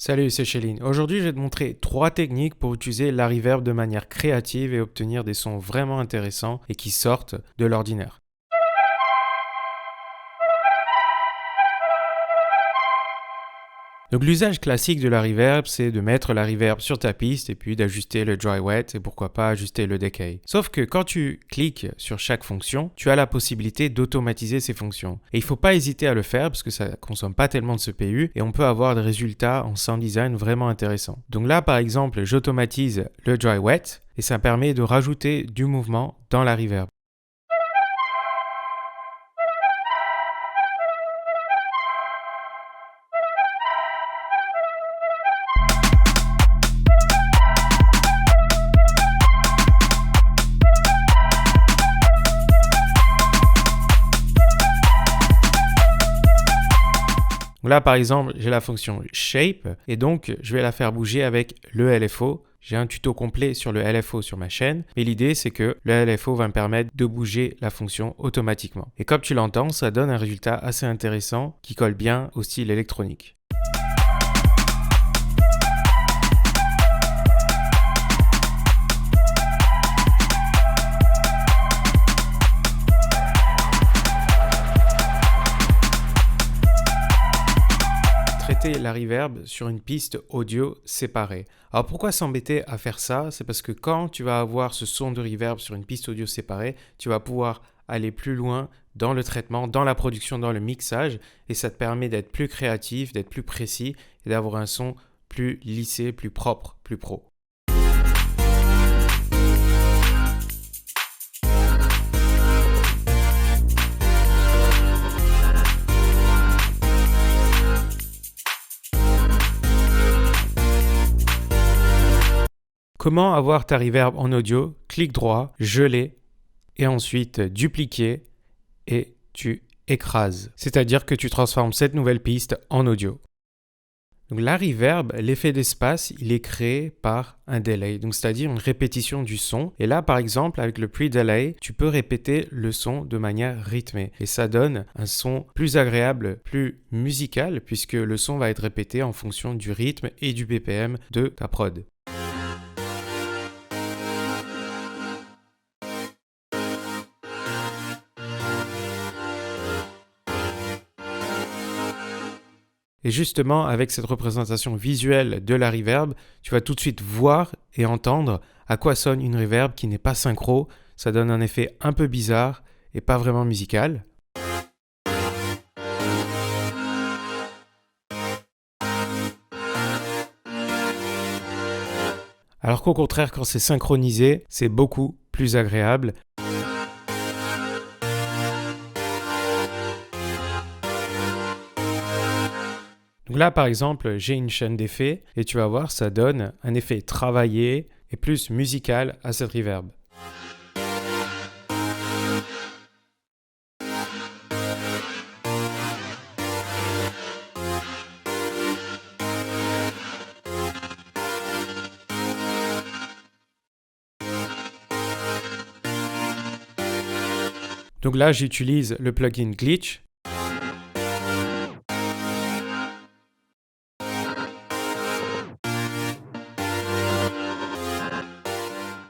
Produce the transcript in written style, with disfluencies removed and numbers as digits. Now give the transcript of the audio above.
Salut, c'est Chéline. Aujourd'hui, je vais te montrer 3 techniques pour utiliser la reverb de manière créative et obtenir des sons vraiment intéressants et qui sortent de l'ordinaire. Donc l'usage classique de la reverb, c'est de mettre la reverb sur ta piste et puis d'ajuster le dry wet et pourquoi pas ajuster le decay. Sauf que quand tu cliques sur chaque fonction, tu as la possibilité d'automatiser ces fonctions. Et il ne faut pas hésiter à le faire parce que ça ne consomme pas tellement de CPU et on peut avoir des résultats en sound design vraiment intéressants. Donc là par exemple, j'automatise le dry wet et ça permet de rajouter du mouvement dans la reverb. Là, par exemple, j'ai la fonction Shape et donc je vais la faire bouger avec le LFO. J'ai un tuto complet sur le LFO sur ma chaîne, mais l'idée c'est que le LFO va me permettre de bouger la fonction automatiquement. Et comme tu l'entends, ça donne un résultat assez intéressant qui colle bien au style électronique. Traiter la reverb sur une piste audio séparée. Alors pourquoi s'embêter à faire ça? C'est parce que quand tu vas avoir ce son de reverb sur une piste audio séparée, tu vas pouvoir aller plus loin dans le traitement, dans la production, dans le mixage et ça te permet d'être plus créatif, d'être plus précis et d'avoir un son plus lissé, plus propre, plus pro. Comment avoir ta reverb en audio? Clic droit, geler et ensuite dupliquer et tu écrases. C'est-à-dire que tu transformes cette nouvelle piste en audio. Donc la reverb, l'effet d'espace, il est créé par un delay, donc c'est-à-dire une répétition du son. Et là, par exemple, avec le pre-delay, tu peux répéter le son de manière rythmée. Et ça donne un son plus agréable, plus musical, puisque le son va être répété en fonction du rythme et du BPM de ta prod. Et justement, avec cette représentation visuelle de la reverb, tu vas tout de suite voir et entendre à quoi sonne une reverb qui n'est pas synchro. Ça donne un effet un peu bizarre et pas vraiment musical. Alors qu'au contraire, quand c'est synchronisé, c'est beaucoup plus agréable. Donc là, par exemple, j'ai une chaîne d'effets et tu vas voir, ça donne un effet travaillé et plus musical à cette reverb. Donc là, j'utilise le plugin Glitch